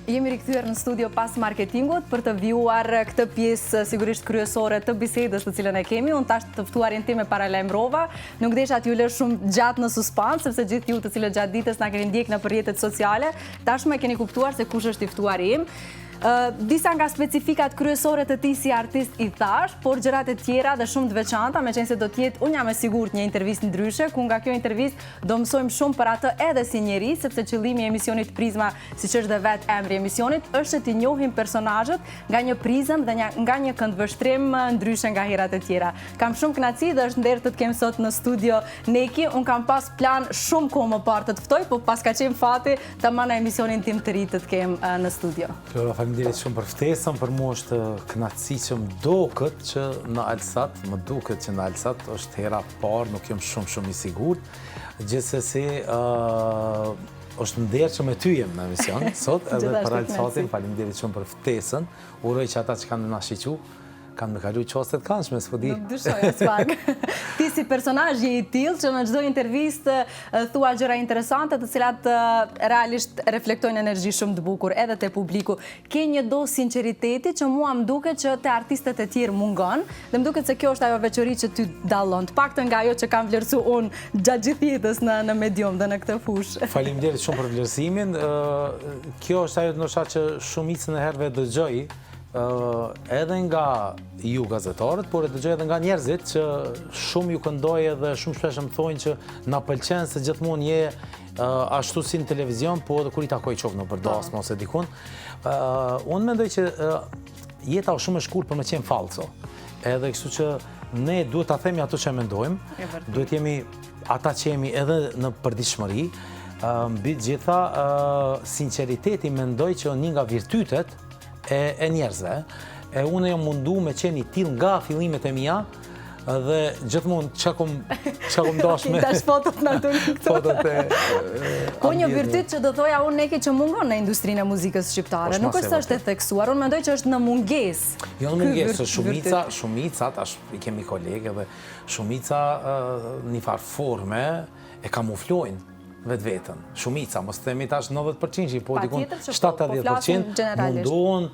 Jemi rikthyer në studio pas marketingut për të vijuar këtë pjesë sigurisht kryesore të bisedës të cilën e kemi. Unë tash të ftuarin tim e paralajmërova. Nuk desha t'ju lë shumë gjatë në suspans, sepse gjithë ju të cilët gjatë ditës na keni ndjek në rrjetet sociale, tashmë e keni kuptuar se kush është i ftuari im. Disa nga specifikat kryesore të tij si artist i thash, por gjërat e tjera dhe shumë të veçanta, meqense do të jetë, unë jam e sigurt, një intervistë ndryshe, ku nga kjo intervistë do mësojmë shumë për atë edhe si njeri, sepse qëllimi i emisionit Prizma, siç është dhe vetë emri i emisionit, është që t'i njohim personazhet nga një prizëm dhe nga një këndvështrim ndryshe nga herat e tjera. Kam shumë kënaqësi dhe është nder të të kem sot në studio Neki. Unë kam pas plan shumë kohë më parë të të ftoj, po pas ka qenë fati tamam në emisionin tim të ri të të kem në studio. Faleminderit shumë për ftesën, për mua është kënaqësi që më duket që në Alsat është hera parë, nuk jam shumë i sigurt. Gjithsesi është nder që me ty jem në emision sot, edhe për Alsatin, faleminderit shumë për ftesën. Uroj që ata që kanë na shiqu kanë me kalu qostet këndshme, s'po di. Nuk dyshoj as pak. Ti si personazh je i tillë që në çdo intervistë thua gjëra interesante të cilat realisht reflektojnë energji shumë të bukur edhe te publiku. Ke një dozë sinqeriteti që mua më duket që te artistët e tjerë mungon, dhe më duket se kjo është ajo veçori që ty dallon, të paktën nga ajo që kam vlerësuar unë gjatë gjithë jetës në medium dhe në këtë fushë. Faleminderit shumë për vlerësimin. Kjo është ajo ndoshta që shumicën e herëve dëgjoj edhe nga ju gazetarët, por e dëgjoj edhe nga njerëzit që shumë ju këndoj edhe shumë shpesh më thonë që na pëlqen se gjithmonë je ashtu si në televizion, po edhe kur i takoj qoftë në përdas ose dikun. Unë mendoj që jeta është shumë e shkurtër për me qenë falso. Edhe kështu që ne duhet ta themi ato që mendojmë, duhet jemi ata që jemi edhe në përditshmëri. Mbi gjitha, sinqeriteti mendoj që një nga virtytet e njerëzve. Unë jam mundu me qenë i tillë nga fillimet e mia dhe gjithmonë çka kom dash me tash fotot na këtu. Fotot e Po një virtyt që do thoja unë Neki që mungon në industrinë e muzikës shqiptare. Nuk është se është e theksuar, unë mendoj që është në mungesë. Jo në mungesë, shumica tash i kemi kolegë dhe shumica në një farë forme e kamuflojnë vetveten. Shumica, mos themi tash 90%, po dikun 70% munduan,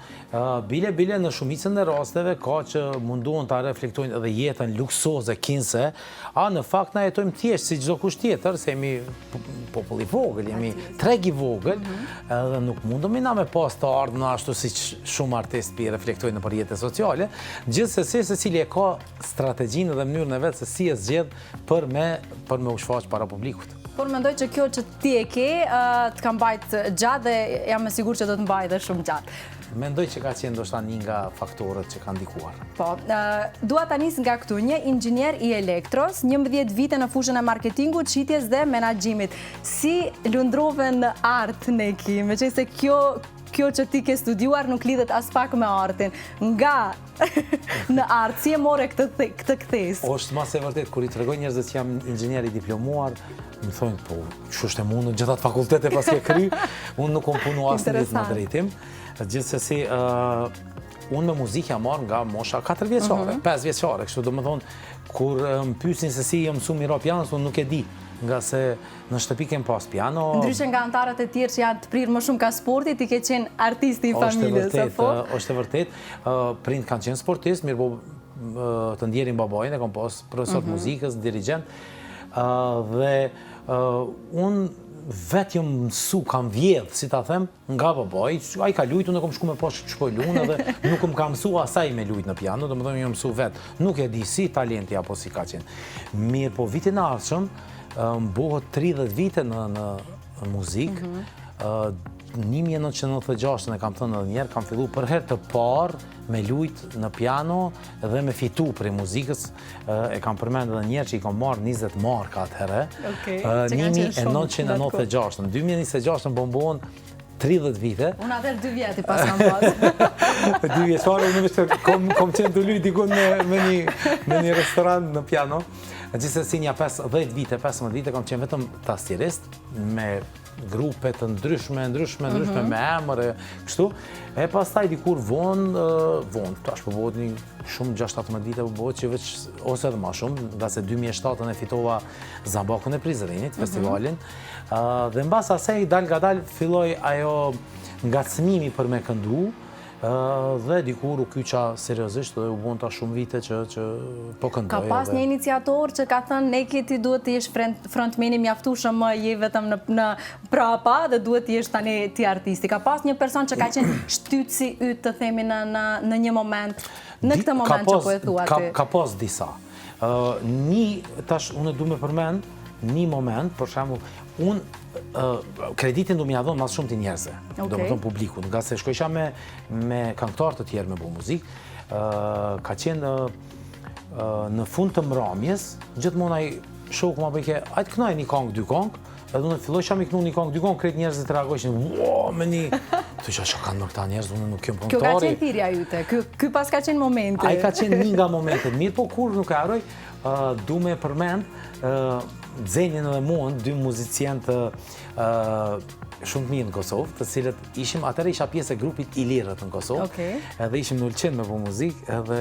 bile në shumicën e rasteve ka që munduan ta reflektojnë edhe jetën luksoze, kinse, në fakt na jetojmë thjesht si çdo kush tjetër, se jemi popull i vogël, jemi treg i vogël, edhe nuk mundemi na me pas të ardhmë ashtu siç shumë artistë reflektojnë në rrjetet sociale, gjithsesi secili e ka strategjinë dhe mënyrën e vet se si e zgjedh për me u shfaq para publikut. Por mendoj që kjo që ti e ke të ka mbajt gjatë dhe jam e sigurt që do të mbajë dhe shumë gjatë. Mendoj që ka qenë ndoshta një nga faktorët që kanë ndikuar. Po, dua ta nis nga këtu, një inxhinier i elektros, 11 vite në fushën e marketingut, shitjes dhe menaxhimit. Si lundrove në art, Neki, meqense kjo që ti ke studiuar nuk lidhet as pak me artin. Nga në art, si e more këtë kthes? Është mas e vërtet, kur i tregoj njerëzve që jam inxhinier i diplomuar, më thonë, po, çu është e mundur gjithat fakultete pas ke kry, unë nuk kom punu asnjë ditë në drejtim. Gjithsesi, unë me muzikë jam marrë nga mosha 4 vjeçare, 5 vjeçare, kështu do më thonë, kur më pyesin se si jam mësuar miro pianos, unë nuk e di. Nga se në shtëpi kem pas piano. Ndryshe nga antarët e tjerë që janë të prirë më shumë ka sporti, ti ke qenë artisti i familjes, apo? Është e vërtet. Prindë kanë qenë sportist, mirë po të ndjerin babajin, e kam pas profesor muzikës, dirigent. Dhe unë vetë jam mësu, kam vjedh, si ta them, nga babaj. Ai ka lujt, unë e kam shku me pas që po luna dhe nuk më ka mësu asaj me lujt në piano, do më thonë jam mësu vetë. Nuk e di si talenti apo si ka qenë. Mirë po vitin ardhshëm, mbohet 30 vite në muzikë. 1996 e kam thënë edhe njerë, kam fillu për herë të parë me lujt në piano dhe me fitu për muzikës. E kam përmend edhe njerë që i kam marrë 20 marka atëherë. 1996. Në 2026 më bëmbohen 30 vite. Unë atër 2 vjeti pas kam pas. 2 vjeçare, unë kom qenë të luj dikun me një restoran në piano. Gjithsesi një 10 vite, 15 vite kam qenë vetëm tastierist me grupe të ndryshme me emër e kështu. E pastaj dikur vonë, tash po bëhet një shumë 6-17 vite po bëhet që veç ose edhe më shumë, nga se 2007 e fitova Zambakun e Prizrenit, festivalin. Dhe mbas asaj dal nga dal filloi ajo ngacmimi për me këndu, dhe dikur u kyqa seriozisht dhe u bon ta shumë vite që po këndoj. Ka pas një iniciator që ka thënë ne ti duhet të jesh frontmeni mjaftueshëm, je vetëm në prapa dhe duhet të jesh tani ti artisti. Ka pas një person që ka qenë shtytësi yt të themi në një moment, në këtë moment që po e thua ti. Ka pas disa. Tash unë du me përmend një moment, për shembull, unë kreditin du m'ja dhonë mas shumë të njerëzve, do më thonë publiku, nga se shkojsha me këngëtar të tjerë me bu muzikë, ka qenë në fund të mramjes, gjithmonë ai shoku ma bëjke, ajtë kënaj një kongë, dy kongë, edhe unë fillojsha mi kënu një kongë, dy kongë, kretë njerëzit të reagojshin, wow, me një, të isha që kanë në këta njerëz, unë nuk jem këngëtari. Kjo ka qenë thirrja jute, ky pas ka qenë momenti. Ai ka qenë një nga momentet, mirë po kur nuk e harroj, du me përmend Xenin dhe Mon, dy muzicien të shumë të mirë në Kosovë, të cilët ishim, atëre isha pjesë e grupit Ilirët në Kosovë, edhe ishim në Ulqin me po muzikë, edhe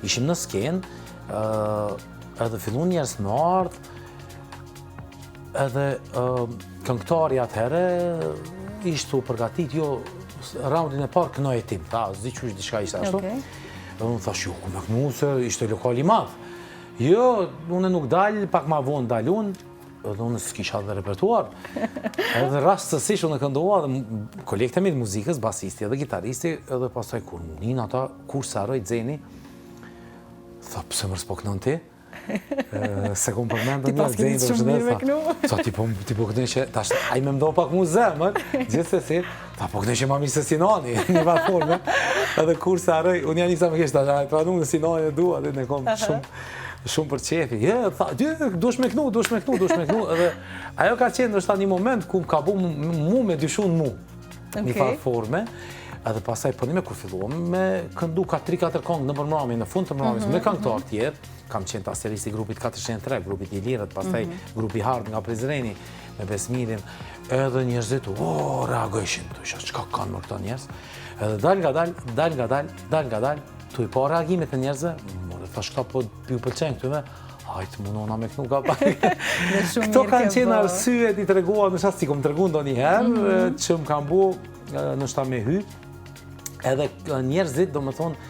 ishim në skenë, edhe fillun njerëz në ardhë, edhe këngëtari atëhere ishte u përgatit, jo, raundin e parë kënoj e tim, ta, zdi që është diçka ishte ashtu, edhe unë thash, jo, ku me kënu se ishte lokal i madhë. Jo, unë nuk dalë, pak ma vonë dalë unë, edhe unë s'kisha dhe repertuar. Edhe rastësisht unë këndoha dhe kolegtemi të muzikës, basisti edhe gitaristi, edhe pasaj kur munin ata, kur se arroj Xeni, tha, pëse mërës po kënon ti? Se kom përmendë një Xeni të përshëndet, tha, ti po këtën që, tash, a i me mdo pak mu zemër, gjithsesi, tha, po këtën që ma mi se Sinani, një vatë forme, edhe kur se arroj, unë janë njësa me kishtë, tash, pra nuk në Sinani e dua, dhe ne kom shumë për qefi, duesh me kënu, edhe ajo ka qenë nështë ta një moment ku ka bu mu me dyshun mu, një farë forme, edhe pasaj përnime kur filluam me këndu ka 3-4 kongë në përmrami, në fund të mramit, me këngëtar tjerë, kam qenë taseristi grupit 403, grupit Ilirët, pasaj grupi Hard nga Prizreni, me Besmirin, edhe njerëzit, reagojshin, të isha, qka kanë më këta njerëz, edhe dal nga dal, tu i pa reagimet e njerëzve, thash këta po ju pëlqen këtyve, hajtë munona me kënu ka pak. Këto kanë qenë arsyet i të reguar, në shasë si kom të regu ndo njëherë, që më kam bu në shta me hy, edhe njerëzit, do më thonë,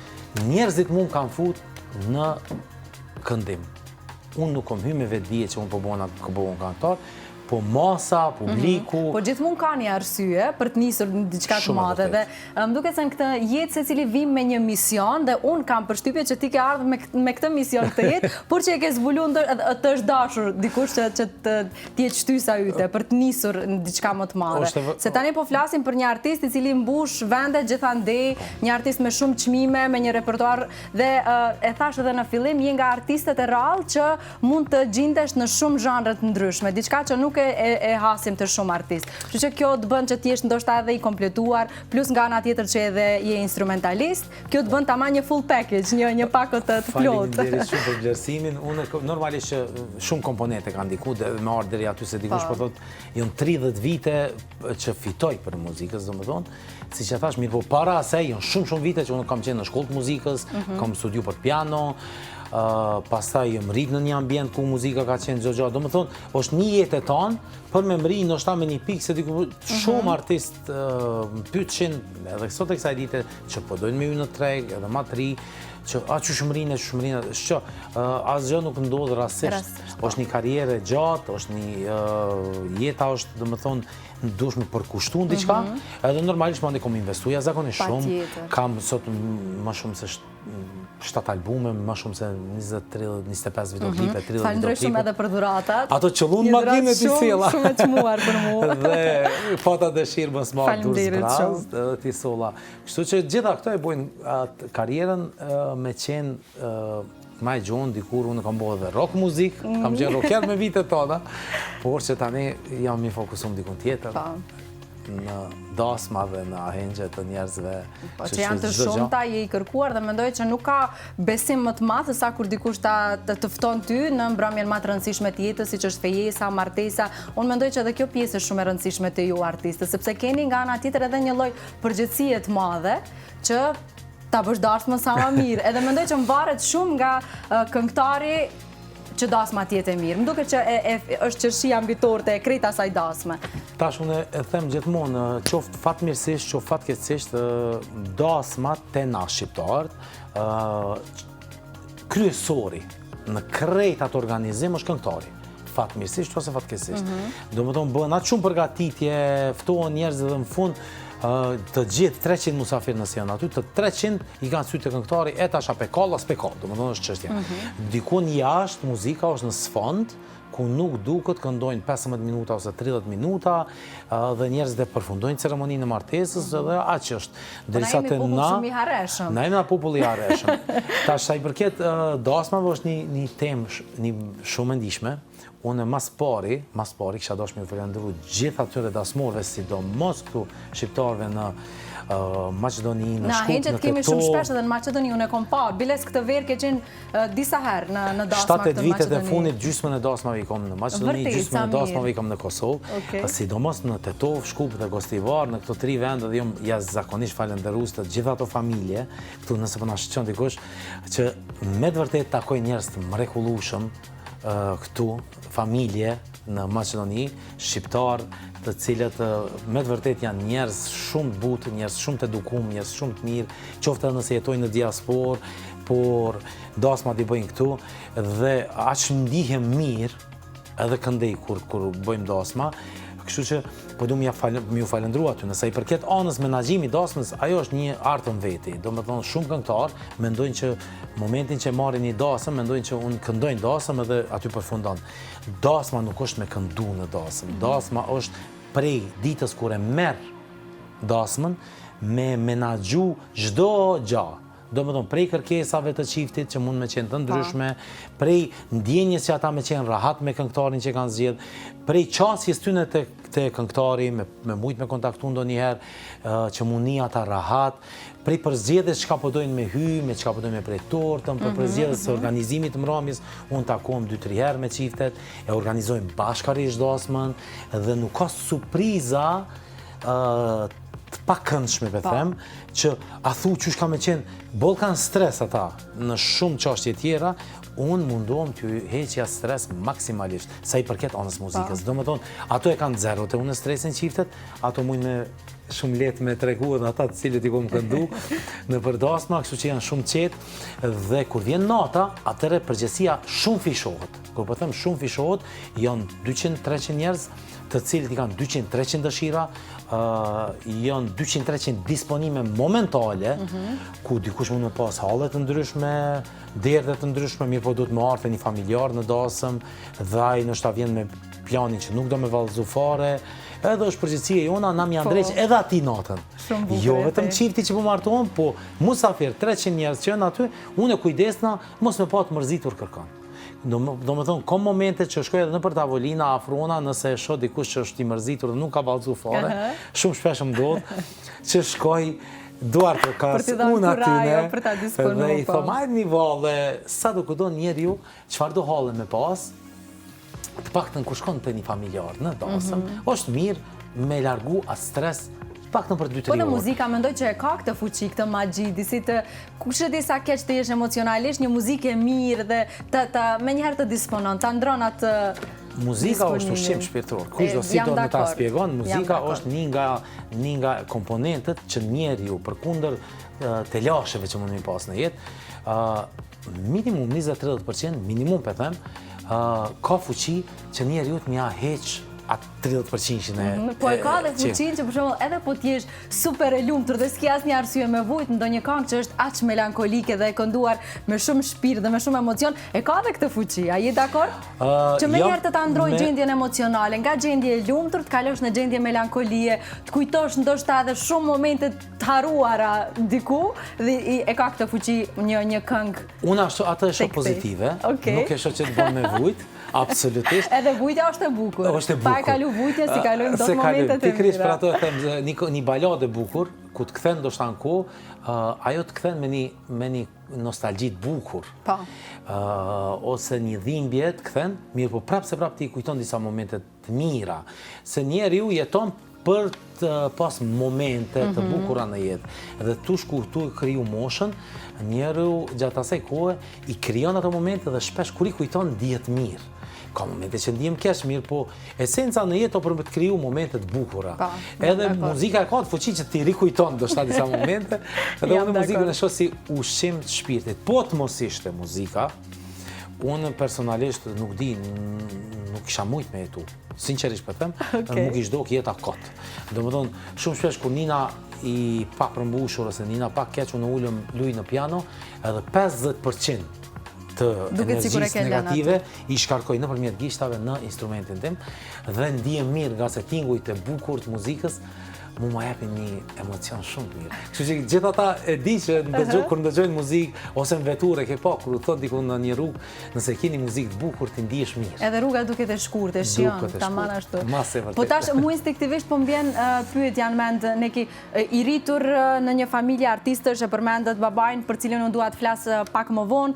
njerëzit mu më kanë fut në këndim. Unë nuk kom hy me vetë dje që unë po bona këntar, po masa, publiku... Po gjithmonë ka një arsye për të nisur në diçka të madhe dhe më duket se në këtë jetë se cili vim me një mision dhe unë kam përshtypje që ti ke ardhur me këtë mision këtë jetë, por që e ke zbuluar të është dashur dikush që të jetë shtysa yte për të nisur në diçka më të madhe. Se tani po flasim për një artist i cili mbush vende gjithandej, një artist me shumë çmime, me një repertuar dhe e thash edhe në fillim, je nga artistët e rrallë që mund të gjendesh në shumë zhanre të ndryshme, diçka që nuk e hasim të shumë artist. Kështu që kjo të bën që ti jesh ndoshta edhe i kompletuar, plus nga ana tjetër që edhe je instrumentalist, kjo të bën tamam një full package, një pakot të plotë. Faleminderit shumë për vlerësimin. Unë normalisht që shumë komponente kanë ndiku dhe me ardhur deri aty se dikush po thotë, janë 30 vite që fitoj për muzikës, domethënë, siç e thash, mirë po para asaj janë shumë vite që unë kam qenë në shkollë të muzikës, kam studiu për piano, pastaj jam rrit në një ambient ku muzika ka qenë xhoxha. Domethënë, është një jetë e tonë për me mri ndoshta me një pikë se diku shumë artist pyetsin edhe sot e kësaj dite që po dojnë me hyj në treg, edhe ma të ri, që që shumërinë, që asgjë nuk ndodh rastësisht. Është një karrierë gjatë, është një jeta është, domethënë, dush me përkushtu në diçka, edhe normalisht mandi kom investuja zakonisht shumë, kam sot më shumë se 7 albume, më shumë se 20, 30, 25 videoklipe, 30 videoklipe. Falënderoj shumë edhe për dhuratat. Ato qëllun makinë e t'i silla. Shumë e çmuar për mua. Dhe pata dëshirë më smarë durës brazë, edhe t'i sola. Kështu që gjitha këto e bojnë karierën me qenë ma e gjonë, dikur unë kam bojë dhe rock muzik, kam qenë rocker me vitet tona, por që tani jam mi fokusum dikun tjetër. Në dasma dhe në ahengje të njerëzve që janë të shumta, je i kërkuar dhe mendoj që nuk ka besim më të madh se sa kur dikush të fton ty në mbrëmjen më të rëndësishme të jetës, siç është fejesa, martesa. Unë mendoj që edhe kjo pjesë është shumë e rëndësishme te ju artistë, sepse keni nga ana tjetër edhe një lloj përgjegjësie të madhe që ta bësh dashmën sa më mirë. Edhe mendoj që mvaret shumë nga këngëtari që dasma tjetë e mirë? Më duke që është qërshia mbitorë të krejt asaj dasme. Tash unë e them gjithmonë, qoftë fatmirësisht, qoftë fatkeqësisht, dasmat te na shqiptarët, kryesori në krejt atë organizim është këngëtari. Fatmirësisht ose fatkeqësisht. Do më thonë, bëhen atë shumë përgatitje, ftohen njerëz dhe në fund të gjithë 300 musafir nëse janë aty, të 300 i kanë sytë të këngëtari, e tash a pekall, as pekall, do më thonë është çështja. Dikun jashtë, muzika është në sfond, ku nuk duket këndojnë 15 minuta ose 30 minuta dhe njerëzit e përfundojnë ceremoninë e martesës dhe aq është. Derisa te na shumë i harreshëm. Na jemi popull i harreshëm. Tash sa i përket dasmave është një temë shumë e ndihshme. Unë mas pari kisha dashur me falendëru gjithë atyre dasmorëve, sidomos këtu shqiptarëve në Maqedoni, në Shkup, në Tetovo. Na kemi shumë shpesh edhe në Maqedoni, unë e kom pa. Biles këtë verë ke qenë disa herë në dasma këtë në 7 vitet e fundit gjysmën e dasmave i kom në Maqedoni, gjysmën e dasmave i kom në Kosovë, sidomos në Tetov, Shkup dhe Gostivar, në këto 3 vende dhe jam jashtëzakonisht falendërues të gjitha ato familje, këtu nëse po na shqon dikush, që me të vërtetë takoj njerëz të mrekullueshëm këtu, familje në Maqedoni, shqiptar, të cilët me të vërtet janë njerëz shumë të butë, njerëz shumë të edukum, njerëz shumë të mirë, qoftë edhe nëse jetojnë në diasporë, por dasmat i bëjnë këtu dhe aq ndihem mirë edhe këndej kur bëjmë dasma. Kështu që po du m'ju falendru aty. Nëse i përket anës menaxhimi dasmës, ajo është një artë në veti. Do me thonë shumë këngëtar mendojnë që momentin që marrin një dasëm, mendojnë që unë këndojnë dasëm edhe aty përfundon. Dasma nuk është me këndu në dasëm. Dasma është prej ditës kur e merr dasmën me menaxhu çdo gjë. Do më thonë, prej kërkesave të qiftit që mund me qenë të ndryshme, prej ndjenjes që ata me qenë rahat me këngëtarin që kanë zgjedh, prej qasjes tyne të këngëtari, me mujt me kontaktu ndonjëherë që mund një ata rahat, prej përzgjedhjes çka po dojnë me hy, me çka po dojnë me prej tortën, për përzgjedhjes së organizimit të mramjes, unë takohem 2-3 herë me qiftet, e organizojmë bashkarisht dasmën dhe nuk ka surpriza të pakëndshme për them, që a thu qysh ka me qenë boll kanë stres ata në shumë çështje tjera, unë mundohem të heqja stres maksimalisht, sa i përket anës muzikës. Do më thonë, ato e kanë zero të unë stresin qiftet, ato mujnë me shumë letë me tregu edhe ata të cilët i kom këndu në përdasma, kështu që janë shumë qetë dhe kur vjen nata, atëre përgjësia shumë fishohet. Kur po them shumë fishohet, janë 200-300 njerëz të cilët i kanë 200-300 dëshira, janë 200-300 disponime momentale, ku dikush mund me pas hallet të ndryshme, derdhe të ndryshme, mirë po du të më ardhe një familjar në dasëm, dhe ai nështë ta vjen me planin që nuk do me vallëzu fare, edhe është përgjithësia jona, na mi andreq edhe ati natën. Jo vetëm qifti që po martohen, po musafir 300 njerëz që janë aty, unë e kujdesna mos me pa të mërzitur kërkan. Do me thonë, kom momente që shkoj edhe në për tavolina, afrona, nëse e shoh dikush që është i mërzitur dhe nuk ka vallëzu fare, shumë shpesh më ndodh që shkoj duar për kas, unë atyne, dhe i thom, hajde një valle, sa do këdo njeriu, çfarë do halle me pas, të paktën kur shkon të një familjar në dasëm, është mirë me largu atë stres, paktën për 2-3 orë. Po në muzika mendoj që e ka këtë fuqi, këtë magji, disi të kush e di sa keq të jesh emocionalisht, një muzikë e mirë dhe me njëherë të disponon, ta ndron atë muzika është ushqim shpirtëror. Kush do si do me ta spjegon, muzika është një nga komponentët që njeriu përkundër të lasheve që mund mi pas në jetë, minimum 20-30%, minimum për them, ka fuqi që njeriu të mja heq atë 30% e... Po e ka dhe fuqin që për shumë edhe po t'jesh super e lumtur dhe s'ki asnjë arsye me vujt në ndonjë këngë që është aq melankolike dhe e kënduar me shumë shpirt dhe me shumë emocion, e ka dhe këtë fuqi, a je dakord? Që me njerë të ta ndroj gjendjen emocionale, nga gjendje e lumtur të kalosh në gjendje melankolie, të kujtosh ndoshta edhe shumë momente të haruara diku dhe e ka këtë fuqi një këngë. Unë atë e shoh pozitive, nuk e shoh që të bën me vujt. Absolutisht. Edhe vujtja është e bukur. Pa e kalu vujtja, si kalujmë do të momentet e mira. Pikërisht për ato e them, një balade bukur, ku të kthen ndoshta në kohë, ajo të kthen me një nostalgji të bukur. Po. Ose një dhimbje të kthen, mirë po prapë se prapë ti kujton disa momente të mira. Se njeriu jeton për të pas momente të bukura në jetë. Edhe tu shku tu kriju moshën, njerëu gjatë asaj kohe i krijon ato momente dhe shpesh kur i kujton ndihet mirë. Ka momente që ndihem keq mirë, po esenca në jetë për të kriju momente të bukura. Edhe muzika e ka të fuqi që ti rikujton ndoshta disa momente, edhe unë muzikën e shoh si ushqim të shpirtit. Po të mos ishte muzika, unë personalisht nuk di, nuk kisha mujt me jetu. Sinqerisht po them, nuk ish dok jeta kot. Domethënë, shumë shpesh kur Nina i pa përmbushur ose Nina pa keq, unë ulëm luj në piano, edhe 50% të energjisë negative i shkarkoj nëpërmjet gishtave në instrumentin tim dhe ndihem mirë nga se tingujt e bukur të muzikës mu ma japin një emocion shumë të mirë. Kështu që gjithë ata e di që kur ndëgjojnë muzikë ose në veturë, ke pa, kur thot diku në një rrugë, nëse keni muzikë të bukur, ti ndihesh mirë. Edhe rruga duket e shkurtë, e shijon, tamam ashtu. Po tash mu instinktivisht po m'vjen pyet janë mend neki i rritur në një familje artistësh e përmendet babain për cilën unë dua të flas pak më vonë,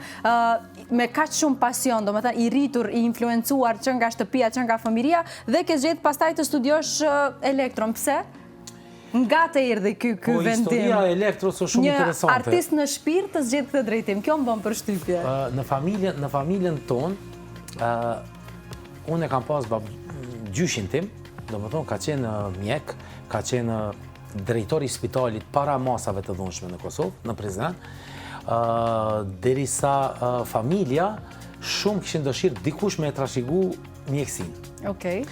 me kaq shumë pasion, domethënë i rritur, i influencuar që nga shtëpia, që nga fëmiria dhe ke gjetë pastaj të studiosh elektron. Pse? Nga të erdhi ky vendim. Po, historia e elektros është shumë interesante. Një artist në shpirt të zgjedh këtë drejtim. Kjo më bën përshtypje. Në familjen tonë, unë e kam pas gjyshin tim, domethënë ka qenë mjek, ka qenë drejtori i spitalit para masave të dhunshme në Kosovë, në Prizren, derisa familja shumë kishin dëshirë dikush me e trashëgu mjekësinë. Okej.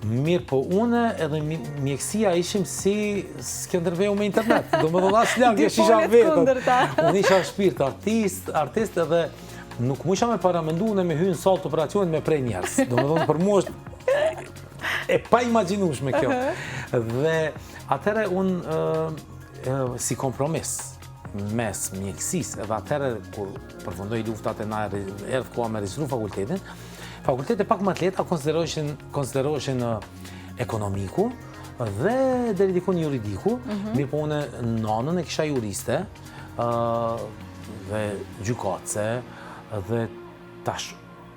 Mirë, po une edhe mjekësia ishim si Skënderbeu me internet. Do më dhëna shlagje, shisha vetëm. Unë isha shpirt artist edhe nuk mu isha me paramendu në me hynë sallë të operacionit me prej njerës. Do më dhëna për mu është e pa imaginushme kjo. Dhe atëre unë si kompromis mes mjekësis edhe atëre kur përfundoj luftat e na erdhë koha me registru fakultetin, fakultete pak më të lehta konsideroheshin ekonomiku dhe deri diku juridiku, mirë po unë nanën e kisha juriste dhe gjykatëse dhe tash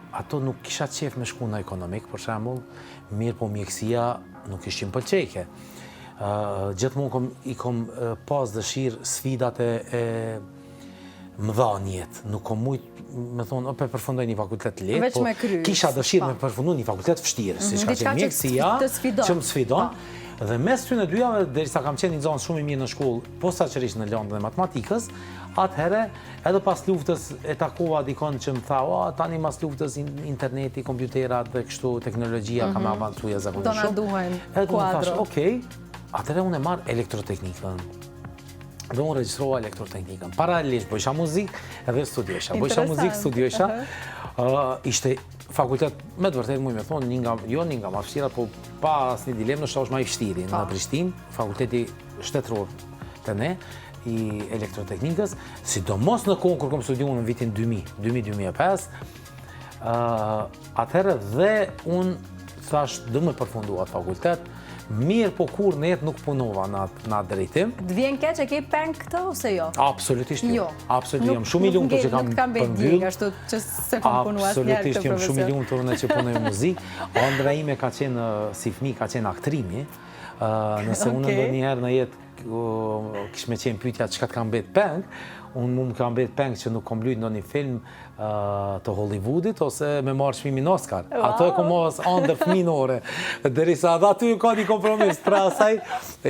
ato nuk kisha qef me shku në ekonomik, për shembull, mirë po mjekësia nuk ishim pëlqejke. Gjithmonë i kom pas dëshirë sfidat e mëdha njetë, nuk kom mujt me thonë, përfundoj një fakultet të lehtë, po kisha dëshirë me përfundu një fakultet vështirë, si shka që mjekësia që më sfidon. Dhe mes ty në dyjave, derisa kam qenë një zonë shumë i mirë në shkollë, posaçërisht në landën e matematikës, atëherë edhe pas luftës e takova dikon që më tha, tani mas luftës interneti, kompjuterat dhe kështu teknologjia ka me avancuja zakonisht shumë. Do na duhen edhe unë thash, kuadro. okej, atëherë unë e marr elektroteknikën. Dhe unë regjistrova elektroteknikën. Paralelisht bëjsha muzikë edhe studiosha. Bëjsha muzikë, studiosha. Ishte fakultet, me të vërtet muj me thonë, një nga ma fështira, po pa asnjë dilemë, nështë është ma i fështiri në Prishtinë, fakulteti shtetëror të ne, i elektroteknikës, sidomos në kohën kur kom studiu në vitin 2000-2005, atëherë dhe unë thash dhe më përfundu atë fakultet, mirë po kur në jetë nuk punova në atë drejtim. Të vjen keq e ke peng këtë ose jo? Absolutisht jo. Absolutisht jam shumë i lumtur që kam përmbyll. Ashtu që se kam punuar asnjëherë këtë profesion. Absolutisht jam shumë i lumtur në që punoj muzikë. Ëndra ime ka qenë si fëmijë ka qenë aktrimi. Nëse unë ndonjëherë në jetë kish me qenë pyetja çka të kam mbet peng, unë më kam mbet peng që nuk kom luajtur në një film të Hollywoodit ose me marrë çmimin Oscar. Ato e kom mos ëndër fëminore. Derisa edhe aty ka një kompromis, pra asaj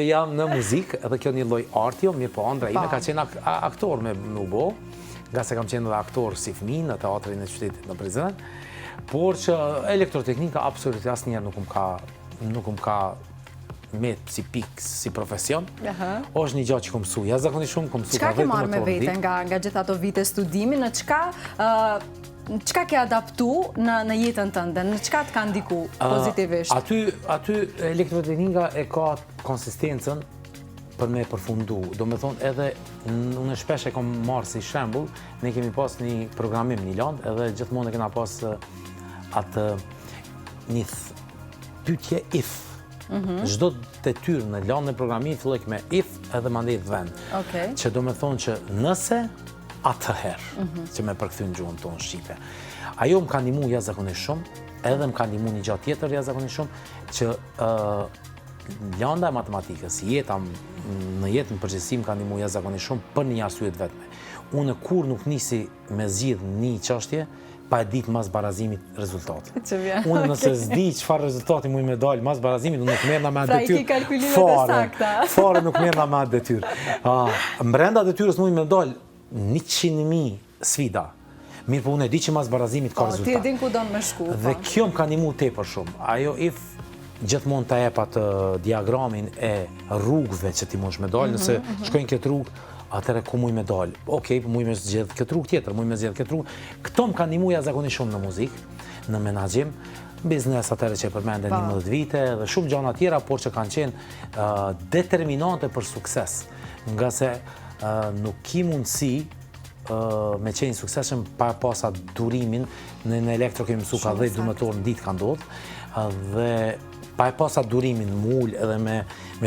jam në muzikë, edhe kjo një lloj arti, mirë po ëndra ime ka qenë aktor me nubo, nga se kam qenë edhe aktor si fëmijë në teatrin e qytetit në Prizren, por që elektroteknika absolutisht asnjëherë nuk më ka met si pikë, si profesion, është një gjatë që kom mësu. Ja zakonisht shumë kom mësu. Çka ke marrë me vete nga gjithë ato vite studimi, në çka ke adaptu në jetën tënde, në çka të ka ndiku pozitivisht? Aty elektroteknika e ka konsistencën për me përfundu. Do me thonë edhe, unë shpesh e kom marrë si shembull, ne kemi pas një programim një landë, edhe gjithmonë e kena pas atë një pyetje if. Çdo detyrë në landën e programimit filloj me if edhe mandej vend. Që do me thonë që nëse atëherë që me përkthyn gjuhën tonë shqipe. Ajo më ka ndihmuar jashtëzakonisht shumë, edhe më ka ndihmuar një gjatë tjetër jashtëzakonisht shumë që landa e matematikës, në jetën përgjithësi më ka ndihmuar jashtëzakonisht shumë për një arsye të vetme. Unë kur nuk nisi me zgjidh një çështje, pa e ditë mas barazimit rezultati. Unë nëse s'di çfarë rezultati muj me dalë mas barazimit, unë nuk merrna me atë detyrë. Pra i ki kalkulimet e sakta. Fare nuk merrna me atë detyrë. Brenda detyrës muj me dalë 100.000 sfida. Mirë po unë e di që mas barazimit ka rezultat. Ti e din ku do në me shku. Dhe kjo më ka ndihmuar tepër shumë. Ajo gjithmonë ta jep atë diagramin e rrugëve që ti mund me dalë, nëse shkojnë këtë rrugë, atëre ku muj me dalë. Okej, muj me zgjedh këtë rrugë tjetër, muj me zgjedh këtë rrugë. Këto më kanë ndihmuar jashtëzakonisht shumë në muzikë, në menaxhim, biznes atëre që përmendën 11 vite dhe shumë gjëra tjera, por që kanë qenë determinante për sukses. Nga se nuk ki mundësi me qenë suksesshëm pa pasa durimin, në elektro kemi mësu ka 10 durmëtorë në ditë ka ndodhë, dhe pa e pasa durimin mull edhe me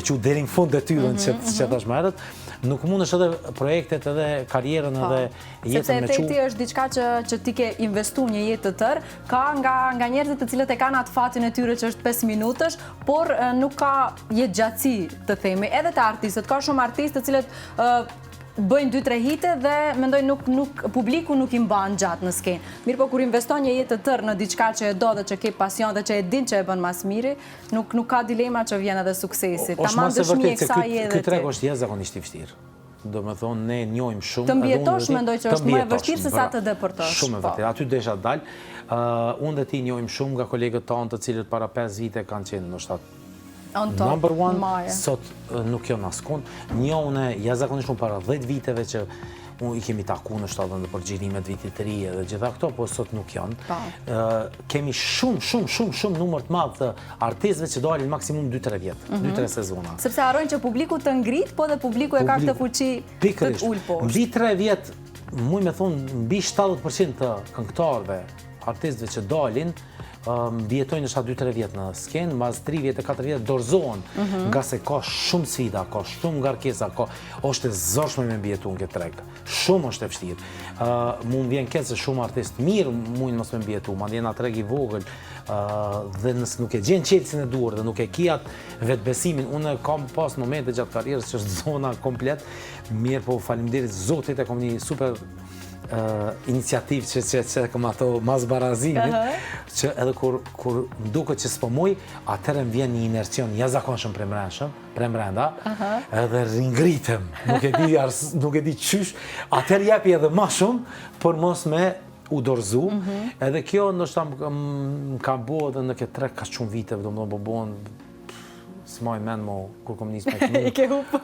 që deri në fund detyrën që thash më herët, nuk mund është edhe projektet edhe karierën edhe jetën me Sepse efekti është diçka që ti ke investu një jetë të tërë, ka nga njerëzit të cilët e kanë atë fatin e tyre që është 5 minutësh, por nuk ka jetë gjatësi të themi, edhe të artistët. Ka shumë artistë të cilët bëjnë 2-3 hite dhe mendoj publiku nuk i mban gjatë në skenë. Mirë po kur investon një jetë të tërë në diçka që e do dhe që ke pasion dhe që e din që e bën mas miri, nuk ka dilema që vjen edhe suksesi. Tamam dëshmi e kësaj edhe ti. Ky treg është jashtëzakonisht i vështirë. Do me thonë, ne njohim shumë. Të mbjetosh mendoj që është më e vështirë se sa të depërtosh. Shumë e vërtetë. Aty desha dalë. Unë dhe ti njohim shumë nga kolegët tanë të cilët para 5 vite kanë qenë në shtatë number one, sot nuk jo në askun. Njohune jashtëzakonisht shumë para 10 viteve që i kemi taku në shtatën dhe përgjirimet vitit të rije dhe gjitha këto, po sot nuk janë. Kemi shumë numër të madhë të artistëve që dalin maksimum 2-3 vjetë, 2-3 sezona. Sepse harrojnë që publiku të ngrit, po dhe publiku e ka këtë fuqi të ullë poshtë. Mbi 3 vjetë, muj me thonë, mbi 70% të këngëtarëve, artistëve që dalin, mbjetojnë në 2-3 vjetë në skenë, mas 3 vjetë e 4 vjetë dorëzohen, nga se ka shumë sfida, ka shumë ngarkesa, është e zërshme me mbjetu në këtë treg. Shumë është e vështirë. Mu më vjen keq se shumë artistë mirë mujnë mos me mbjetu, ma ndjena treg i vogël, dhe nësë nuk e gjenë qelësin e duar dhe nuk e kijat vetbesimin, unë kam pas momente gjatë karrierës që është zona komplet, mirë po faleminderit Zotit e kom një super iniciativë që këm ato mas barazimit, që edhe kur duket që s'po muj, atëherë më vjen një inercion jashtëzakonshëm premrenda, edhe ringritem, nuk e di qysh, atëherë jepi edhe ma shumë, për mos me u dorëzu, edhe kjo ndoshta më ka bo edhe në këtë treg ka shumë vite, do më bëbon s'maj men mo, kur kom njës me këmi. I ke hupë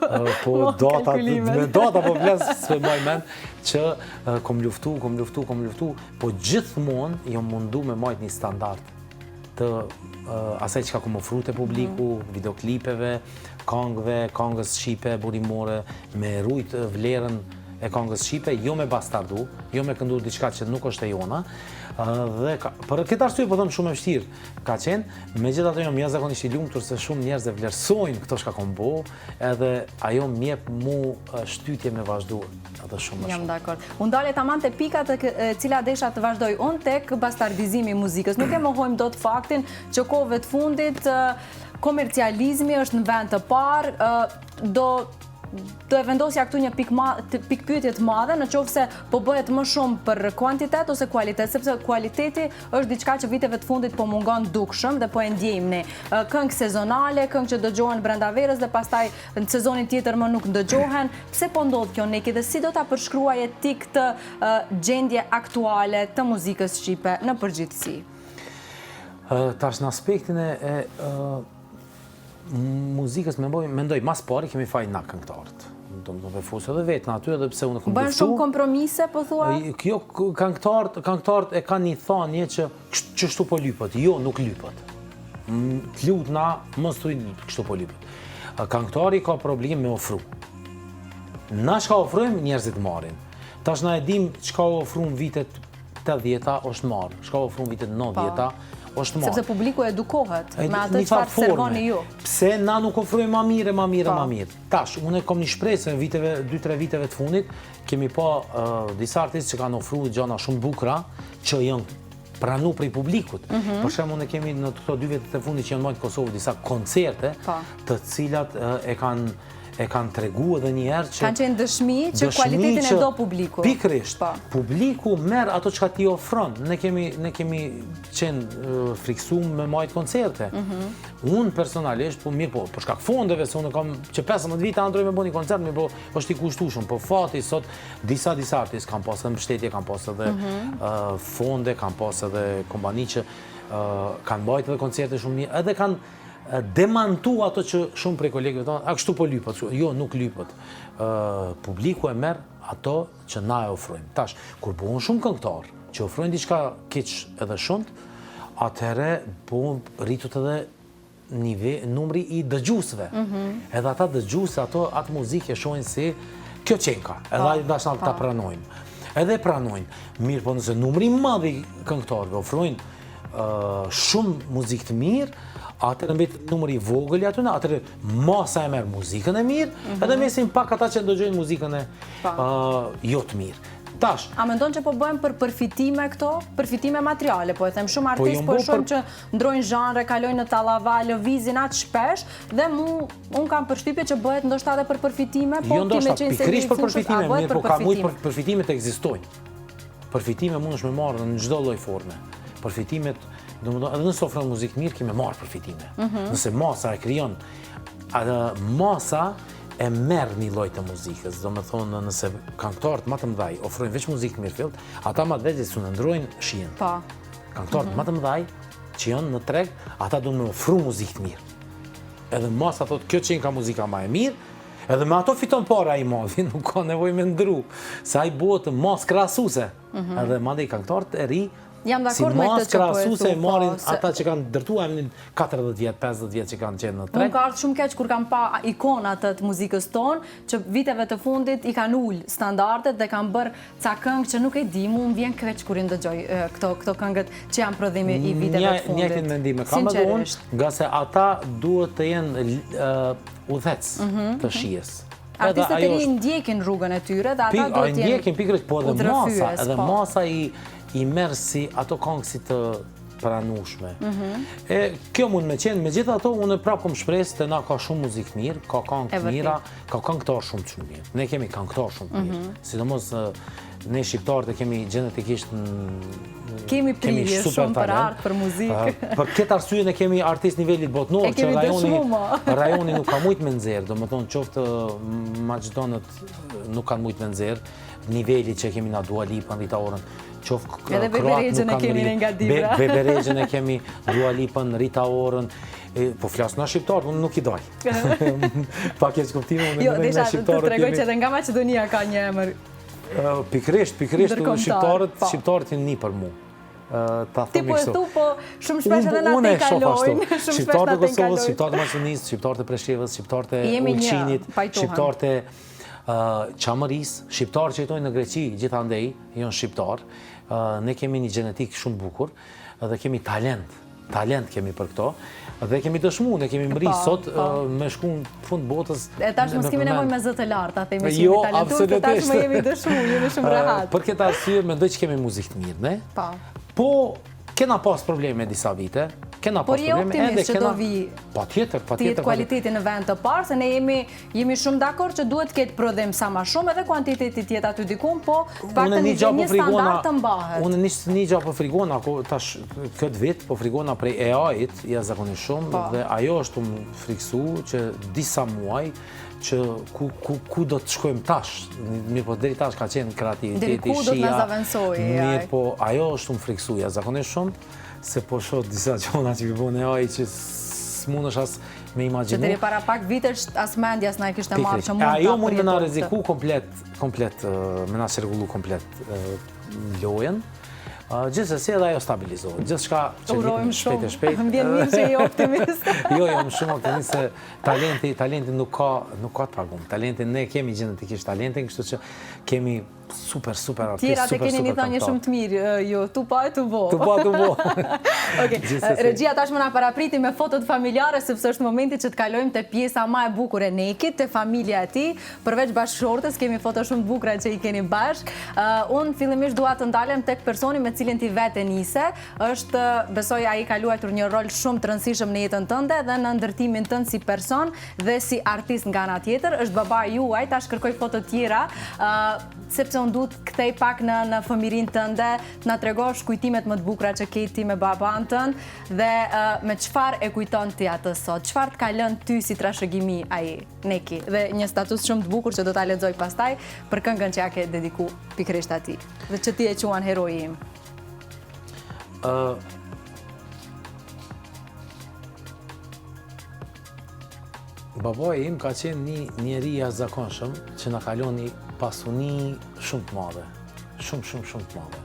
Me data po vlesë s'maj men, që kom luftu, po gjithmonë jom mundu me majt një standart të asaj që ka kom ofru të publiku, videoklipeve, kangës shqipe, burimore, me rujt vlerën e kangës shqipe, jo me bastardu, jo me këndur diçka që nuk është e jona, dhe për këtë arsye po them shumë e vështirë ka qenë, megjithatë jam jashtëzakonisht i lumtur se shumë njerëz e vlerësojnë këto çka kam bo, edhe ajo më jep mu shtytje me vazhdu atë shumë. Jam dakord. Unë dalë tamam te pikat e cila desha të vazhdoj unë tek bastardizimi i muzikës. Nuk e mohojmë dot faktin që kohëve të fundit komercializmi është në vend të parë, do e vendosja këtu një pikë pyetje të madhe në qoftë se po bëhet më shumë për kuantitet ose kualitet, sepse kualiteti është diçka që viteve të fundit po mungon dukshëm dhe po e ndjejmë ne. Këngë sezonale, këngë që dëgjohen brenda verës dhe pastaj në sezonin tjetër më nuk dëgjohen. Pse po ndodh kjo Neki dhe si do ta përshkruaje ti këtë gjendje aktuale të muzikës shqipe në përgjithësi? Tash në aspektin e muzikës mendoj mas pari kemi fajin na këngëtarët. Do me fusë edhe vetë në aty edhe pse unë kom luftu. Bën shumë kompromise, po thua? Kjo këngëtarët e kanë një thanje që kështu po lypët. Jo, nuk lypët. T'lut na, mos thuj kështu po lypët. Këngëtari ka problem me ofru. Na çka ofrojmë, njerëzit marrin. Tash na e dim çka ofrun vitet 80-ta është marrë, çka ofrun vitet 90-ta është marrë. Sepse publiku edukohet me atë çfarë servoni ju. Pse na nuk ofrojmë ma mirë. Tash, unë kom një shpresë në 2-3 viteve të fundit, kemi pa disa artistë që kanë ofruar gjëra shumë bukura, që janë pranu prej publikut. Për shembull, ne kemi në këto 2 vjet të fundit që janë marrë në Kosovë disa koncerte të cilat e kanë tregu edhe një herë që kanë qenë dëshmi që kualitetin e do publiku. Pikërisht. Publiku merr ato çka ti ofron. Ne kemi qenë friksuar me majt koncerte. Unë personalisht për shkak fondeve, se unë kam që 15 vite androj me bëni koncert, mirë po është i kushtueshëm, po fati sot disa artistë kanë pas edhe mbështetje, kanë pas edhe fonde, kanë pas edhe kompani që kanë bajt edhe koncerte shumë mirë, edhe kanë demantu ato që shumë prej kolegëve tonë, a kështu po lypët, jo, nuk lypët. Publiku e merr ato që na e ofrojmë. Tash, kur bëhen shumë këngëtar, që ofrojnë diçka keq edhe shumë, atëherë rritut edhe numri i dëgjuesve. Edhe ata dëgjuesve atë muzikë e shohin si kjo qenka, edhe dashna ta pranojnë. Edhe pranojnë. Mirë, po nëse numri i madh i këngëtarëve ofrojnë shumë muzikë të mirë, atëherë mbet numri i vogël i aty, atëherë masa e merr muzikën e mirë, edhe mesin pak ata që ndëgjojnë muzikën e jo të mirë. Tash, a mendon që po bëhen për përfitime këto? Përfitime materiale, po e them shumë artistë po shohim që ndrojnë zhanre, kalojnë në tallava, lëvizin atë shpesh dhe unë kam përshtypje që bëhet ndoshta edhe për përfitime, po ti me qenë se pikërisht për përfitime, mirë, po ka shumë përfitimet ekzistojnë. Përfitime mundesh me marrë në çdo lloj forme. Përfitimet, domethënë, edhe nëse ofron muzikë mirë, ki me marrë përfitime. Nëse masa e krijon, masa e merr një lloj të muzikës, domethënë nëse këngëtarët më të mëdhaj ofrojnë veç muzikë mirë fillt, ata më vetë su ndrojnë shihen. Po. Këngëtarët më të mëdhaj që janë në treg, ata duan me ofru muzikë të mirë. Edhe masa thotë kjo që ka muzika më e mirë, edhe me ato fiton para ai madhi, nuk ka nevojë me ndru, se ai bëhet mas krahasuese. Edhe madje këngëtarët e ri si mas krahasuese e marrin ata që kanë ndërtuar 40 vjet, 50 vjet që kanë qenë në treg. Unë ka ardhur shumë keq kur kam pa ikonat të muzikës tonë që viteve të fundit i kanë ul standardet dhe kanë bërë ca këngë që nuk e di, mu më vjen keq kur i ndëgjoj këto këngët që janë prodhimi i viteve të fundit. Njëjtin mendim e kam edhe unë, nga se ata duhet të jenë udhëhec të shijes. Artistët e ri ndjekin rrugën e tyre dhe ata duhet të jenë ndjekin pikërisht, po edhe masa i merr si ato këngë si të pranueshme. Kjo mund me qenë, megjithatë unë prapë kam shpresë se na ka shumë muzikë mirë, ka këngë të mira, ka këngëtar shumë të mirë. Ne kemi këngëtar shumë të mirë. Sidomos ne shqiptarët e kemi gjenetikisht kemi prirje shumë për art, për muzikë. Për këtë arsye ne kemi artist nivelit botnor që rajoni nuk ka shumë me nxjerr, domethënë qoftë maqedonët nuk kanë shumë me nxjerr, niveli që kemi na Dua Lipën, Rita Orën. Edhe Beberegjën e kemi nga Dibra. Beberegjën e kemi, Dua Lipën, Rita Orën. Po flasë në shqiptarë, unë nuk i doj. Pa keq kuptime, unë në shqiptarët kemi... Jo, të tregoj që edhe nga Maqedonia ka një emër. Pikërisht, shqiptarët janë një për mu. Ti po e thu, po shumë shpesh edhe na te kalojnë. Shqiptarët e Kosovës, shqiptarët e Maqedonisë, shqiptarët e Preshevës, shqiptarët e Ulqinit, shqiptarët e Qamërisë, shqiptarë që jetojnë në Greqi, gjithandej, janë shqiptarë. Ne kemi një gjenetik shumë bukur dhe kemi talent kemi për këto. Dhe kemi dëshmu, ne kemi mbri sot me shku në fund botës. E tash mos kemi nevojë me zë të larta, themi që jemi talentuar, tash më jemi dëshmu, jemi shumë rehat. Për këtë arsye mendoj që kemi muzikë të mirë, ne? Po, kena pas probleme disa vite. Por je optimist që do vi të jetë kualiteti në vend të parë, se ne jemi shumë dakord që duhet të ketë prodhim sa ma shumë edhe kuantiteti të jetë aty dikun, po pak të një standard të mbahet. Unë një gja po frigona, tash këtë vit po frigona prej AI-it, jashtëzakonisht shumë, dhe ajo është më friksu që disa muaj që ku do të shkojmë tash, mirë po deri tash ka qenë kreativiteti, shia, mirë po ajo është më friksu, jashtëzakonisht shumë, se po shoh disa gjona që bëjnë AI që s'mundesh as me imagjinu. Që deri para pak vitesh as mendja s'na e kishte marrë që mund ta përjetojmë. Ajo mund me na rreziku komplet, me na çrregullu komplet lojën. Gjithsesi edhe ajo stabilizohet. Gjithçka që vjen shpejt e shpejt. Më vjen mirë që je optimist. Jo, jam shumë optimist se talenti nuk ka të paguam. Talentin ne kemi gjenetikisht talentin, kështu që kemi super artist. Tjerat e keni një thënie shumë të mirë, ju, tu pa e tu bo. Tu pa, tu bo. Regjia tashmë na parapriti me fotot familjare, sepse është momenti që të kalojmë te pjesa më e bukur e Nekit, te familja e tij. Përveç bashkëshortes, kemi foto shumë të bukura që i keni bashk. Unë fillimisht dua të ndalem tek personi me cilin ti vetë nise. Është, besoj, ai ka luajtur një rol shumë të rëndësishëm në jetën tënde dhe në ndërtimin tënd si person dhe si artist nga ana tjetër. Është baba juaj, tash kërkoj foto tjera, sepse unë duhet kthej pak në fëmirin tënde, të na tregosh kujtimet më të bukura që ke ti me baban tënd dhe me çfarë e kujton ti atë sot. Çfarë të ka lënë ty si trashëgimi ai Neki dhe një status shumë të bukur që do ta lexoj pastaj për këngën që ja ke dediku pikërisht atij dhe që ti e quan heroi im. Babaj im ka qenë një njeri jashtëzakonshëm që na kalon një pasuni shumë të madhe. Shumë të madhe.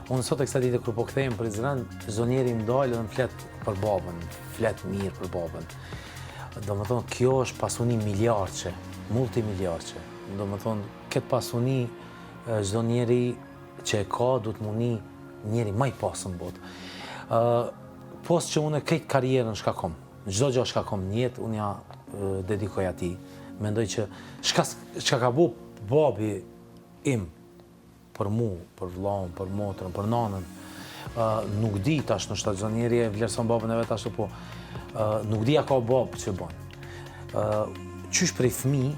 Unë sot e kësa ditë kur po kthehem për Prizren, çdo njeri më dalë dhe më flet për babën, flet mirë për babën. Domethënë kjo është pasuni miliardçe, multimiliardçe. Domethënë këtë pasuni çdo njeri që e ka duhet mundi njeri më i pasur në botë. Post që unë këtë karrierën shkakom, çdo gjë shkakom në jetë, unë ja dedikoj atij. Mendoj që çka ka bu babi im për mu, për vllahun, për motrën, për nanën, nuk di tash në çdo njeri e vlerëson babën e vet ashtu, po nuk di ka babë që bën. Qysh prej fëmijë,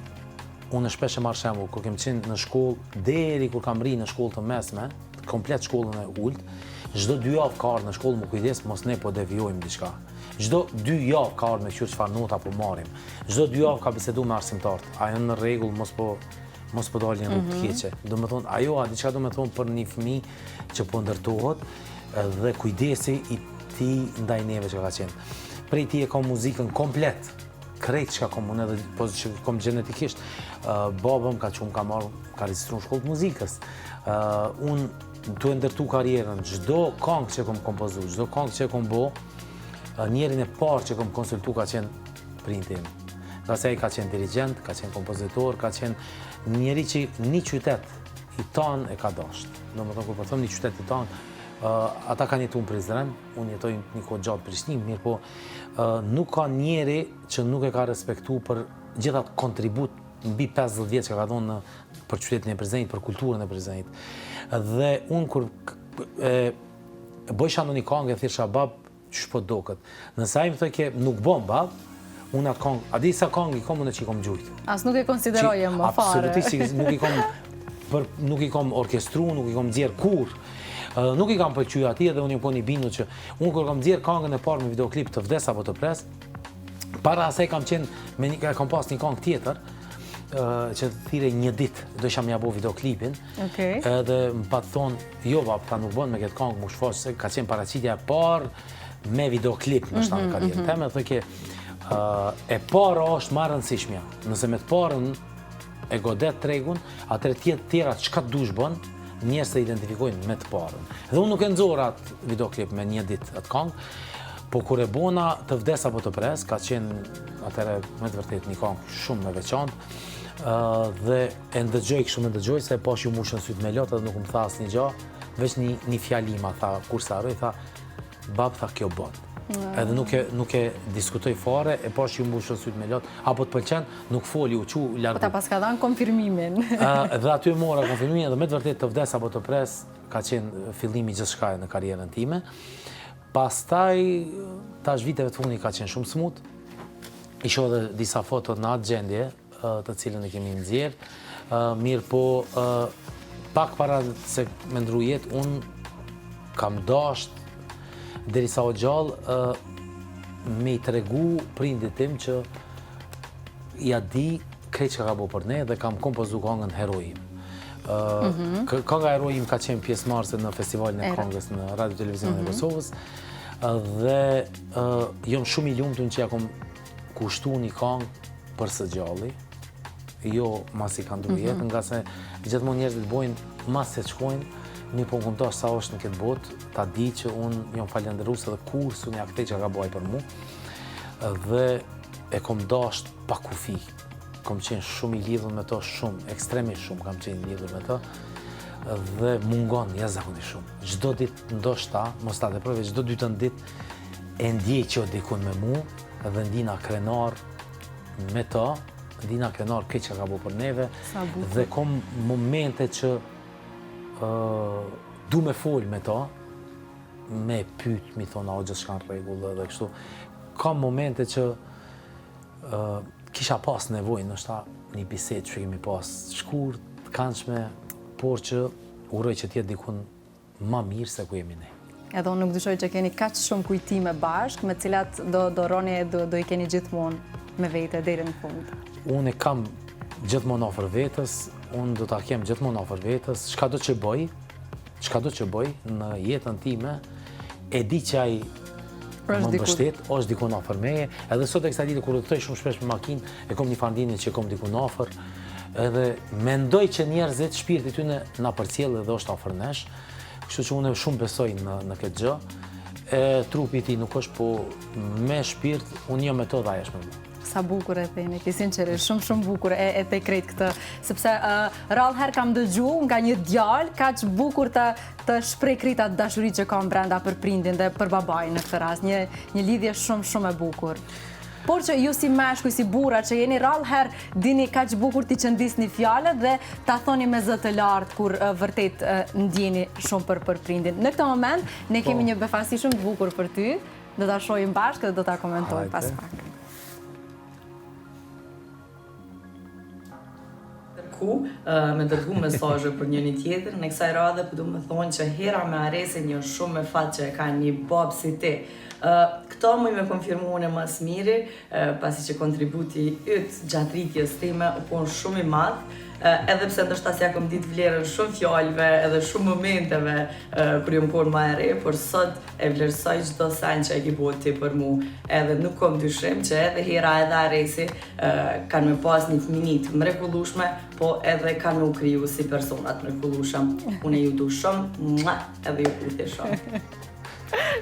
unë shpesh e marr shembull kur kem qenë në shkollë deri kur kam rrinë në shkollë të mesme, komplet shkollën e ult, çdo 2 javë ka ardhur në shkollë më kujdes mos ne po devijojmë diçka. Çdo 2 javë ka ardhur me qyr çfarë nota po marrim. Çdo 2 javë ka bisedu me arsimtarët. A janë në rregull, mos po dalin në rrugë të keqe. Domethënë ajo diçka do të thonë për një fëmijë që po ndërtohet dhe kujdesi i tij ndaj neve që ka qenë. Prej ti e ka muzikën komplet. Krejt çka kam unë edhe po që kam genetikisht. Babam ka regjistruar në shkollë të muzikës. Unë tu e ndërtu karrierën, çdo këngë që kam kompozuar, çdo këngë që kam bë, njerin e parë që kam konsultu ka qenë prindi im. Ai ka qenë dirigent, ka qenë kompozitor, ka qenë njeri që një qytet i tanë e ka dashur. Domethënë kur po them një qytet i tanë, ata kanë jetuar në Prizren, unë jetoj një kohë gjatë në Prishtinë, mirë po nuk ka njeri që nuk e ka respektuar për gjithatë kontribut mbi 50 vjet që ka dhënë për qytetin e Prizrenit, për kulturën e Prizrenit. Dhe unë kur bëjsha ndonjë këngë e thjesha bab, ç'po po doket. Nëse ai më thotë që nuk bën bab, unë atë këngë, a di sa këngë i kam unë që i kam gjujt. As nuk e konsideroje më fare. Absolutisht nuk i kam orkestru, nuk i kam nxjerr kurrë. Nuk i kam pëlqyer atij dhe unë po një bindu që unë kur kam nxjerr këngën e parë me videoklip të Vdes apo të Pres, para asaj kam kam pas një këngë tjetër që thirrë një ditë do isha më apo videoklipin. Edhe më pa thonë, jo bab, ta nuk bën me këtë këngë, më shfaq se ka qenë paraqitja e parë me videoklip në shtatë karrierën time, thonë që e para është më e rëndësishmja. Nëse me të parën e godet tregun, atëherë tjera çka dush bën, njerëzit e identifikojnë me të parën. Dhe unë nuk e nxora atë videoklip me një ditë atë këngë, po kur e bona të Vdes apo të Pres, ka qenë atëherë me të vërtetë një këngë shumë e veçantë. Dhe e ndëgjoj se pash ju mushën syt me lot edhe nuk më tha asnjë gjë, veç një fjali ma tha kur sa harroj, tha bab, tha kjo bën. Edhe nuk e diskutoj fare, e pash ju mbushën syt me lot, apo të pëlqen, nuk foli u çu larg. Po ta paska dhënë konfirmimin. Dhe aty mora konfirmimin dhe me të vërtetë të Vdes apo të Pres ka qenë fillimi gjithçka në karrierën time. Pastaj tash viteve të fundit ka qenë shumë smut. I shoh edhe disa foto në atë gjendje të cilën e kemi nxjerr. Mirë po pak para se me ndru jetë, unë kam dasht derisa o gjallë me i tregu prindit tim që ja di krejt që ka bo për ne dhe kam kompozu këngën Heroi im. Kënga Heroi im ka qenë pjesëmarrëse në festivalin e këngës në Radio Televizionin e Kosovës dhe jom shumë i lumtur që ja kom kushtu një këngë për së gjalli, jo mas i ka ndru jetë, nga se gjithmonë njerëzit bojnë mas se shkojnë, mi po në kumtash sa është në këtë botë, ta di që unë jom falendërues edhe kurse unë ja këtej që ka boj për mu, dhe e kom dasht pa kufi. Kom qenë shumë i lidhur me to, shumë, ekstremisht shumë kam qenë i lidhur me to, dhe mungon jashtëzakonisht shumë. Çdo ditë ndoshta, mos ta tepëroj, çdo dytën ditë e ndjej që dikun me mu dhe ndina krenar me to, ndina krenar këtë që ka bu për neve dhe kom momente që du me fol me to, me pyt, mi thonë, o gjithë shka në regullë dhe kështu. Kam momente që kisha pas nevojë, nështë një bisedë që kemi pas shkurt, këndshme, por që uroj që tjetë dikun ma mirë se ku jemi ne. Edhe unë nuk dyshoj që keni kaq shumë kujtime bashkë, me cilat do roni do i keni gjithmonë me vete deri në fund. Unë e kam gjithmonë afër vetës, unë do ta kem gjithmonë afër vetës, çka do që bëj në jetën time, e di që ai më mbështet, është dikun afër meje, edhe sot e kësaj dite kur udhtoj shumë shpesh me makinë, e kam një fandinin që kom dikun afër, edhe mendoj që njerëzit shpirti tyne na përcjell dhe është afër nesh, kështu që unë shumë besoj në këtë gjë. Trupi i tij nuk është, po me shpirt unë jam me to dhe ai është me mua. Sa bukur e theni, ki sinqerisht, shumë bukur e te krejt këtë, sepse rrallë herë kam dëgju nga një djalë kaq bukur të shprej krejt atë dashuri që kam brenda për prindin dhe për babajin në këtë rast, një lidhje shumë e bukur. Por që ju si meshkuj, si burra që jeni rrallë herë dini kaq bukur t'i qëndis një fjallët dhe ta thoni me zë të lartë kur vërtet ndjeni shumë për prindin. Në këtë moment, ne kemi një befasi shumë të bukur për ty, do t'a shojim bashkë dhe do t'a komentojmë pas pak. Me dërgu mesazhe për njëri tjetër, në kësaj radhe po du me thonë që hera me aresin një shumë me fat që ka një babë si ti. Këto më me konfirmu unë e mas miri, pasi që kontributi ytë gjatë rritjes time u konë shumë i madhë, edhe pse ndoshta si ja kom ditë vlerën shumë fjallëve edhe shumë momenteve kur jom konë ma e re, por sot e vlerësoj çdo sen që e ki bërë ti për mu, edhe nuk kom dyshim që edhe hera edhe aresi kanë me pas një fëmijë të mrekullueshme, po edhe kanë me u kriju si personat mrekullueshëm. Unë ju du shumë, edhe ju puti shumë.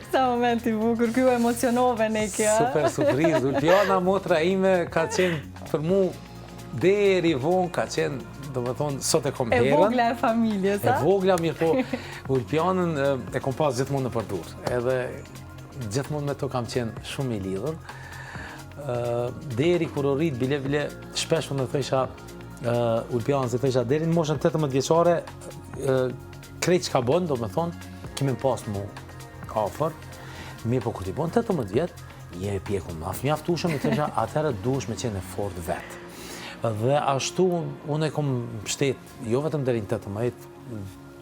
Sa moment i bukur, kjo emocionove ne kjo. Super surprizë, Ulpiana motra ime ka qenë për mu deri vonë, ka qenë, do më thonë, sot e kom herën. E vogla e familjes, a? E vogla, mirë po, Ulpianën e kom pas gjithmonë në përdurë. Edhe gjithmonë me to kam qenë shumë i lidhur. Deri kur u rrit bile, shpesh më thësha Ulpianës e thësha, deri në moshën 18 vjeçare, krejt që ka bënë, do më thonë, kemi pas mu afër, mirë po kur t'i bon 18 vjetë, je e pjekun mjaftueshëm, i thësha, atëherë duhesh me qenë fort vetë. Dhe ashtu unë e kom mbështet, jo vetëm deri në 18,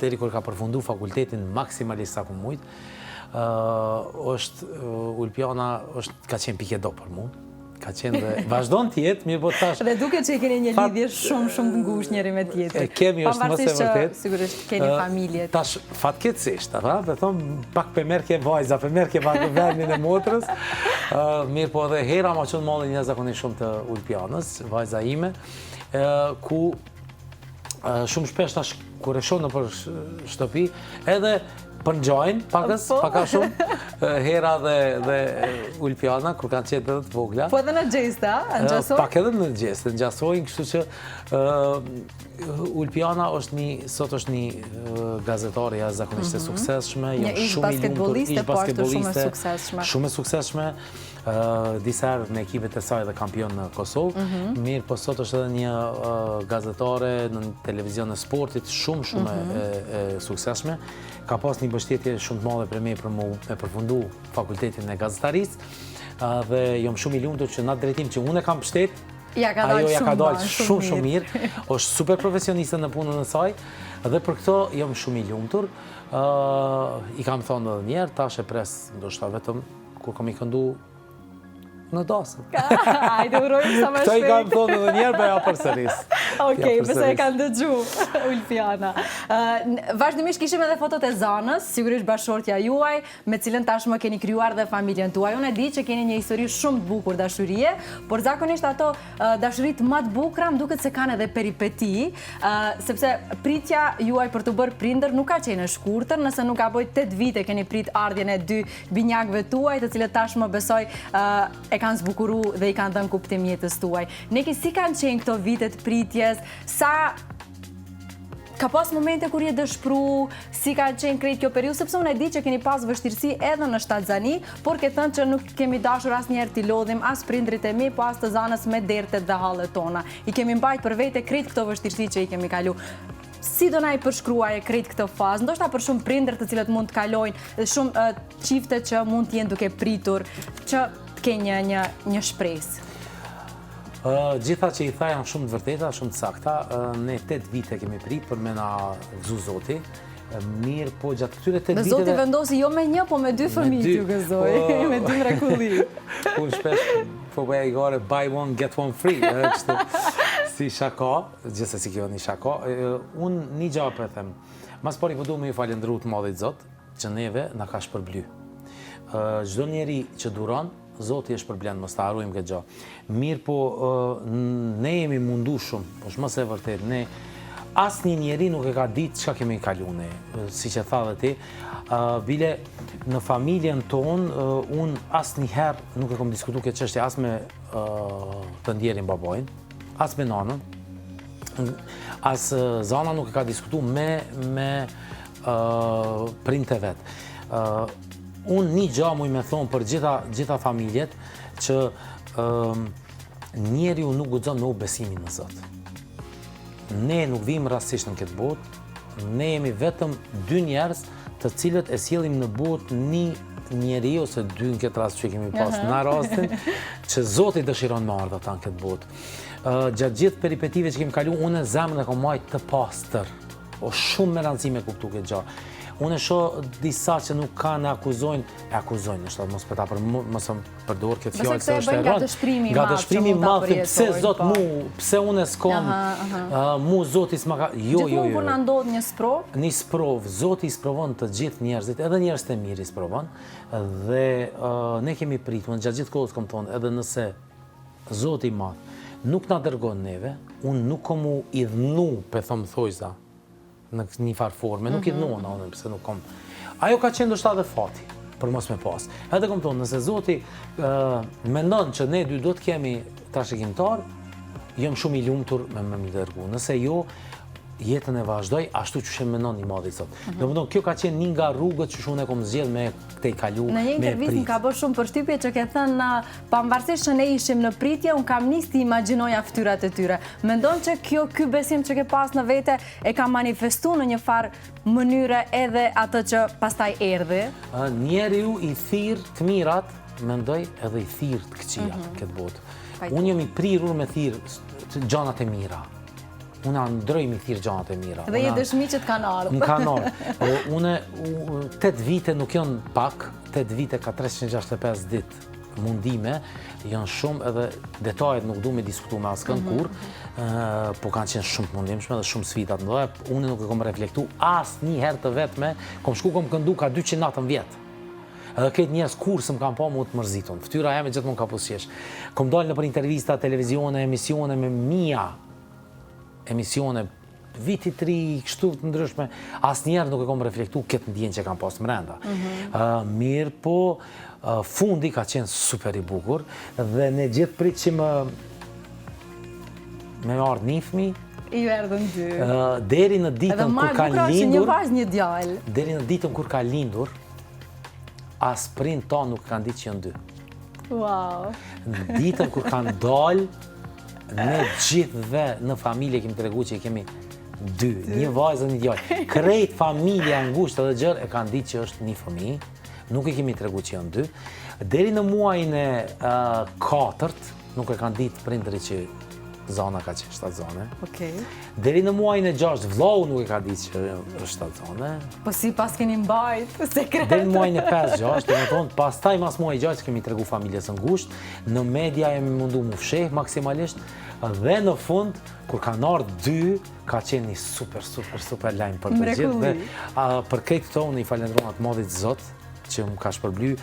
deri kur ka përfundu fakultetin maksimalisht sa ku mujt, Ulpiana ka qenë pikedo për mu. Ka qenë dhe vazhdon t'jetë, mirë po tash... Dhe duke që i keni një lidhje shumë të ngushtë njëri me tjetër. Kemi është mëse vërtet. Pavarësisht që sigurisht keni familje. Tash fatkeqësisht, dhe thonë, pak për merke vajza, për merke vendin e motrës. Mirë po dhe hera ma qënë malli një zakonisht shumë të Ulpianës, vajza ime, ku shumë shpesh tash kur e shoh në për shtëpi, edhe për ngjajnë paka shumë, Hera dhe Ulpiana, kur kanë qenë edhe të vogla. Po edhe në gjesta, në gjasoj? Pak edhe në gjesta, në gjasojnë, kështu që Ulpiana sot është një gazetare zakonisht e suksesshme, një ish basketboliste, po ashtu shumë e suksesshme. Shumë e suksesshme, disa herë në ekipet e saj dhe kampion në Kosovë, mirë po sot është edhe një gazetare në televizion e sportit, shumë e suksesshme. Ka pas një mbështetje shumë të madhe për me për me përfundu fakultetin e gazetarisë, dhe jam shumë i lumtur që në atë drejtim që unë e kam mbështet, ajo ja ka dalë shumë mirë, është super profesioniste në punën e saj, dhe për këto jam shumë i lumtur. I kam thonë edhe njerë, tash e pres ndoshta vetëm kur kam i këndu në dasëm. Hajde urojmë sa më shpejt. Këto i kam thonë edhe njerë, bëja përsëris. Okej, pëse e kanë dëgju, Ulpiana. Vazhdimisht kishim edhe fotot e Zanës, sigurisht bashkëshortja juaj, me cilën tashmë keni krijuar dhe familjen tuaj. Unë e di që keni një histori shumë të bukur dashurie, por zakonisht ato dashurit më të bukura më duket se kanë edhe peripeti, sepse pritja juaj për të bërë prindër nuk ka qenë e shkurtër, nëse nuk ka bojë 8 vite keni prit ardhjen e 2 binjakëve tuaj, të cilët tashmë besoj e kanë zbukuru dhe i kanë dhënë kuptim jetës tuaj. Neki, si kanë qenë këto vitet pritjes, sa Ka pas momente kur je dëshpru, si ka qenë krejt kjo periudhë, sepse unë e di që keni pas vështirësi edhe në shtatzani, por ke thënë që nuk kemi dashur asnjëherë t'i lodhim as prindrit e mi, po as të zanës me dertet dhe hallet tona. I kemi mbajt për vete krejt këto vështirësi që i kemi kalu. Si do na i përshkruaje krejt këtë fazë? Ndoshta për shumë prindër të cilët mund të kalojnë, shumë çifte që mund të jenë duke pritur, që të kenë një shpresë. Gjitha që i tha janë shumë të vërteta, shumë të sakta. Ne 8 vite kemi prit për me na gëzu Zoti. Mirë, po gjatë këtyre 8 viteve... Zoti vendosi jo me 1, po me 2 fëmijë t'ju gëzoj, me 2 mrekulli. Unë shpesh po bëja i gore buy one get one free, kështu si shaka, gjithse si kjo një shaka. Unë një gjë po e them. Mas pari po du me ju falendru të madhit Zot, që neve na ka shpërbly. Çdo njeri që duron, Zoti është përblen, mos ta harrojmë këtë gjë. Mirë, po ne jemi mundu shumë, po mos e vërtet, ne asnjë njeri nuk e ka ditë çka kemi kalu ne, siç e tha dhe ti. Bile në familjen tonë unë asnjëherë nuk e kam diskutuar këtë çështje as me të ndjerin babojnë, as me nanën, as zana nuk e ka diskutuar me prindët e vet. Unë një gjë muj me thonë për gjitha familjet që njeriu nuk guxon me u besimin në Zot. Ne nuk vim rastisht në këtë botë, ne jemi vetëm 2 njerëz të cilët e sjellim në botë një njeri ose 2 në këtë rast që kemi pas në rastin, që Zoti dëshiron me ardha ata në këtë botë. Gjatë gjithë peripetive që kemi kalu, unë zemrën e kam marrë të pastër. O shumë me rëndësi me kuptu këtë gjë. Unë e shoh disa që nuk kanë akuzojnë, nështë mos pëta për mos përdor këtë fjallë se është e rëndë. Nga dëshprimi madh, pse Zot mu, pse unë e s'kom, mu Zoti s'ma ka... Jo. Gjithmonë kur na ndodh një sprovë? Një sprovë, Zoti i sprovon të gjithë njerëzit, edhe njerëz të mirë i sprovon, dhe ne kemi pritur, gjatë gjithë kohës kam thonë, edhe nëse Zoti i madh nuk na dërgon neve, unë nuk kom u idhnu, pe thëmë thojza, në një farë forme, nuk i dhënona unë, pëse nuk kom. Ajo ka qenë ndoshta dhe fati, për mos me pas. Edhe kom thonë, nëse Zoti mendon që ne 2 do të kemi trashëgimtar, jam shumë i lumtur me më dërgu. Nëse jo, jetën e vazhdoj ashtu që shemë menon një madhi Zot. Domethënë, kjo ka qenë një nga rrugët që unë e kom zgjedh me te i kalu, në një intervistë më ka bërë shumë përshtypje që ke thënë pavarësisht që ne ishim në pritje, unë kam nis të imagjinoja fytyrat e tyre. Mendon që ky besim që ke pas në vete e ka manifestuar në një farë mënyre edhe atë që pastaj erdhi? Njeriu i thirr të mirat, mendoj edhe i thirr të këqijat këtë botë. Unë jam i prirur me thirr gjanat e mira. Unë ndroj mi thirr gjanat e mira. Dhe je dëshmi që të kanë ardhur. Më kanë ardhur. Unë 8 vite nuk janë pak, 8 vite ka 365 ditë mundime, janë shumë edhe detajet nuk du me diskutu me askën kur, po kanë qenë shumë mundimshme dhe shumë sfidat më dhe, unë nuk e kom reflektu asë një herë të vetme, kom këndu ka 200 natën vjetë. Edhe këtë njerëz kur së më kam pa mu të mërzitun. Ftyra jeme gjithmonë ka pusqesh. Kom dalë në për intervista, televizione, emisione me mia emisione, viti 3, kështu të ndryshme, asë njerë nuk e kom reflektu këtë ndjenjë që kam pas mrenda. Mirë po, fundi ka qenë super i bukur, dhe ne gjithë prit që me ardhë një fëmi, I erdhën 2. Deri në ditën kur ka lindur, një vajzë një djalë. Deri në ditën kur ka lindur, as prind ta nuk kanë ditë që janë 2. Wow. Në ditën kur kanë dalë, ne gjithve në familje kemi tregu që i kemi 2, një vajzë dhe një djalë. Krejt familja ngushtë dhe gjërë e kanë ditë që është një fëmijë, nuk i kemi tregu që janë 2. Deri në muajin e 4, nuk e kanë ditë prindëri që zona ka qenë 7 zone. Deri në muajin e 6, vllau nuk e ka ditë që është 7 zone. Po si pas keni mbajt, sekret. Deri në muajin e 5-6, dhe me tonë, pas taj mas muaj 6 kemi tregu familjes ngushtë, në media jemi mundu mu fsheh maksimalisht, dhe në fund, kur kanë ardhur 2, ka qenë një super lajm për të gjithë. Dhe për këtë këto, unë i falendron atë madhit Zot, që më ka shpërbly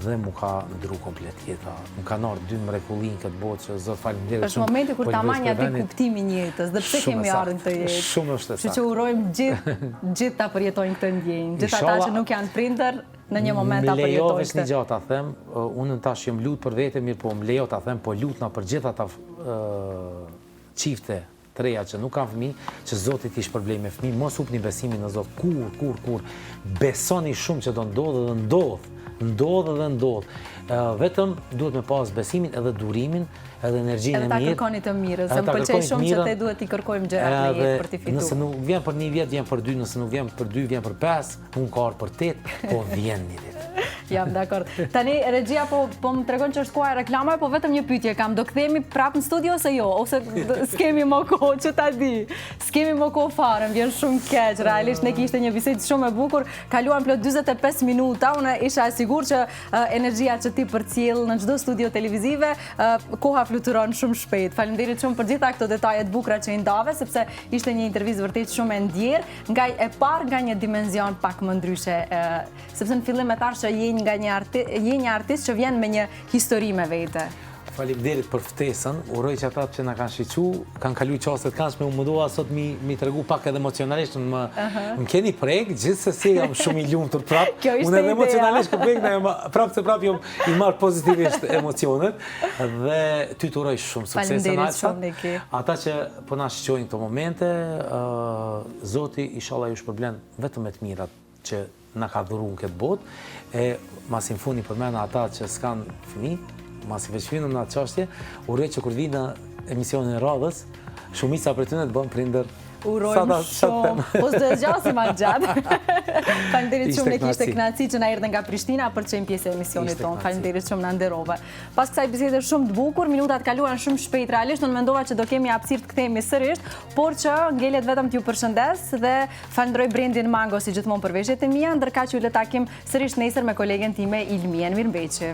dhe më ka ndru komplet jeta. Më ka ardhur 2 mrekulli në këtë botë, që Zot falenderoj shumë. Është momenti kur ta marrni atë kuptimin e jetës, dhe pse kemi ardhur këtë jetë. Shumë është e saktë. Kështu që urojmë gjithë ta përjetojnë këtë ndjenjë. Gjithë ata që nuk janë prindër, në një moment ta përjetojnë. Më lejo veç një gjë ta them, unë tash jam lut për vete, mirë po më lejo ta them, po lutna për gjithë ata çifte të reja që nuk kanë fëmijë, që Zoti t'i shpërblej me fëmijë, mos hupni besimin në Zot. Kur. Besoni shumë që do ndodhë dhe ndodh. Vetëm duhet me pas besimin edhe durimin, edhe energjinë e mirë. Edhe ta kërkoni të mirë, se më pëlqej shumë që te duhet t'i kërkojmë gjërat në jetë për t'i fituar. Nëse nuk vjen për 1 vjet, vjen për 2, nëse nuk vjen për 2, vjen për 5, unë ka ardhur për 8, po vjen një ditë. Jam dakord. Tani regjia po më tregon që është koha e reklamave, po vetëm një pyetje kam. Do kthehemi prapë në studio ose jo? Ose s'kemi më kohë që ta di. S'kemi më kohë fare, vjen shumë keq. Realisht ne kishte një bisedë shumë e bukur. Kaluan plot 45 minuta. Unë isha e sigurt që energjia që ti përcjell në çdo studio televizive, koha fluturon shumë shpejt. Faleminderit shumë për gjitha këto detaje të bukura që i ndave, sepse ishte një intervistë vërtet shumë e ndjerë, nga nga një dimension pak më ndryshe, sepse në fillim e thash që je një artist që vjen me një histori me vete. Faleminderit për ftesën, uroj që ata që na kanë shiqu, kanë kaluar çastet këndshme, më dua sot mi tregu pak edhe emocionalisht, më keni prek, gjithsesi jam shumë i lumtur prap. Unë edhe emocionalisht prap jam i marr pozitivisht emocionet dhe ty të uroj shumë sukses në ata që po na shiqojnë këto momente, Zoti inshallah ju shpërblen vetëm me të mirat që na ka dhuruar në këtë botë, e mas në fund i përmend ata që s'kan fëmijë, mas i veçfinëm në atë qashtje, uroj që kur vi në emisionin e radhës, shumica për tyne të bën prindër. Urojmë shumë, po s'do e zgjasim atë gjatë. Faleminderit shumë, ne kishte kënaqësi që na erdhe nga Prishtina për të qenë pjesë e emisionit tonë. Faleminderit shumë, na nderove. Pas kësaj bisede shumë të bukur, minutat kaluan shumë shpejt realisht, unë mendova që do kemi hapësirë të kthehemi sërish, por që ngelet vetëm t'ju përshëndes dhe falenderoj Brendin Mango si gjithmonë për veshjet e mia, ndërkaq ju le takim sërish nesër me kolegen time Ilmien Mirëmbeqi.